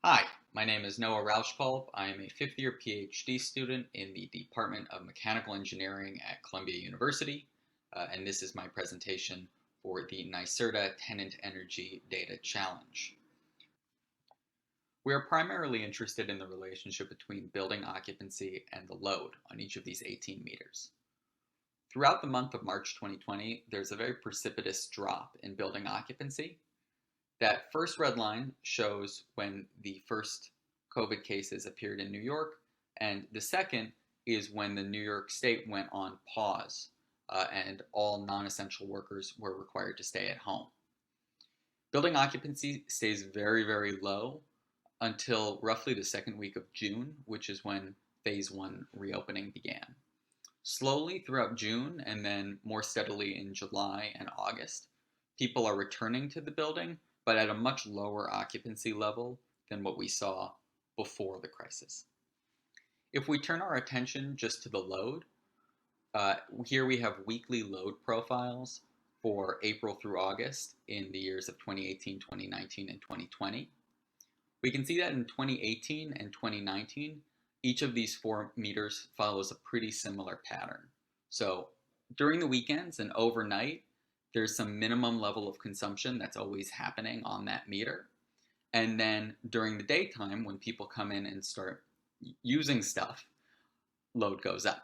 Hi, my name is Noah Rauschkolb. I am a fifth-year PhD student in the Department of Mechanical Engineering at Columbia University, and this is my presentation for the NYSERDA Tenant Energy Data Challenge. We are primarily interested in the relationship between building occupancy and the load on each of these 18 meters. Throughout the month of March 2020, there's a very precipitous drop in building occupancy. That first red line shows when the first COVID cases appeared in New York, and the second is when the New York State went on pause and all non-essential workers were required to stay at home. Building occupancy stays very, very low until roughly the second week of June, which is when phase one reopening began. Slowly throughout June and then more steadily in July and August, people are returning to the building, but at a much lower occupancy level than what we saw before the crisis. If we turn our attention just to the load, here we have weekly load profiles for April through August in the years of 2018, 2019, and 2020. We can see that in 2018 and 2019, each of these 4 meters follows a pretty similar pattern. So during the weekends and overnight, there's some minimum level of consumption that's always happening on that meter. And then during the daytime, when people come in and start using stuff, load goes up.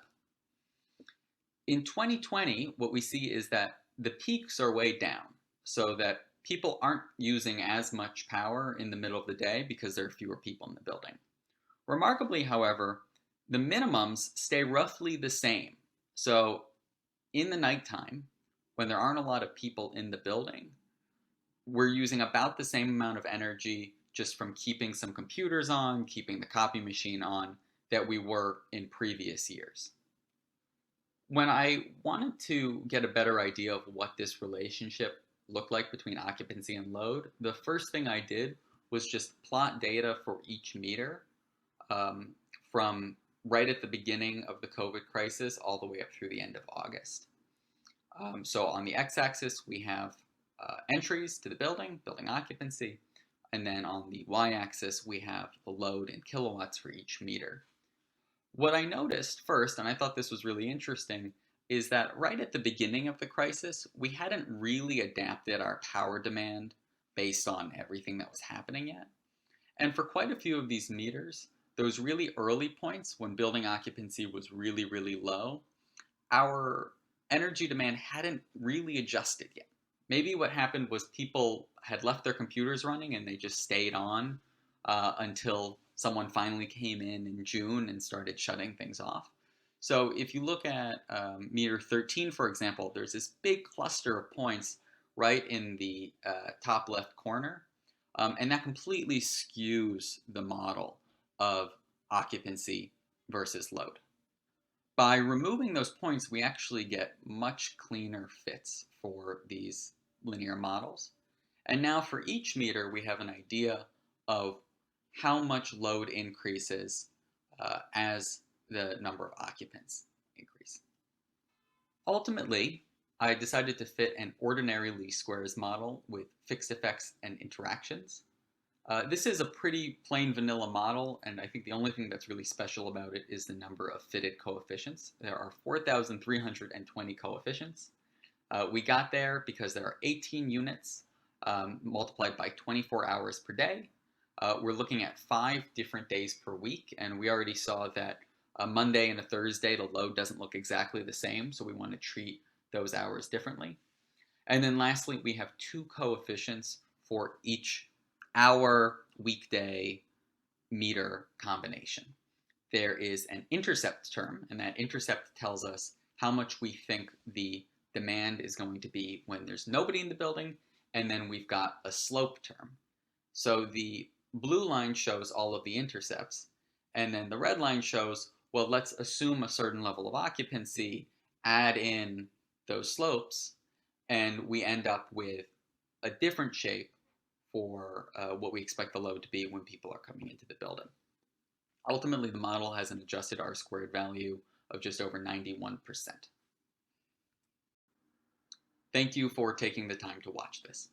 In 2020, what we see is that the peaks are way down, so that people aren't using as much power in the middle of the day because there are fewer people in the building. Remarkably, however, the minimums stay roughly the same. So in the nighttime, when there aren't a lot of people in the building, we're using about the same amount of energy just from keeping some computers on, keeping the copy machine on, that we were in previous years. When I wanted to get a better idea of what this relationship looked like between occupancy and load, the first thing I did was just plot data for each meter from right at the beginning of the COVID crisis all the way up through the end of August. So on the x-axis, we have entries to the building occupancy, and then on the y-axis, we have the load in kilowatts for each meter. What I noticed first, and I thought this was really interesting, is that right at the beginning of the crisis, we hadn't really adapted our power demand based on everything that was happening yet. And for quite a few of these meters, those really early points when building occupancy was really, really low, our energy demand hadn't really adjusted yet. Maybe what happened was people had left their computers running and they just stayed on until someone finally came in June and started shutting things off. So if you look at meter 13, for example, there's this big cluster of points right in the top left corner, and that completely skews the model of occupancy versus load. By removing those points, we actually get much cleaner fits for these linear models. And now for each meter, we have an idea of how much load increases as the number of occupants increase. Ultimately, I decided to fit an ordinary least squares model with fixed effects and interactions. This is a pretty plain vanilla model, and I think the only thing that's really special about it is the number of fitted coefficients. There are 4,320 coefficients. We got there because there are 18 units multiplied by 24 hours per day. We're looking at 5 different days per week, and we already saw that a Monday and a Thursday, the load doesn't look exactly the same, so we want to treat those hours differently. And then lastly, we have 2 coefficients for each hour, weekday, meter combination. There is an intercept term, and that intercept tells us how much we think the demand is going to be when there's nobody in the building, and then we've got a slope term. So the blue line shows all of the intercepts, and then the red line shows, well, let's assume a certain level of occupancy, add in those slopes, and we end up with a different shape for what we expect the load to be when people are coming into the building. Ultimately, the model has an adjusted R-squared value of just over 91%. Thank you for taking the time to watch this.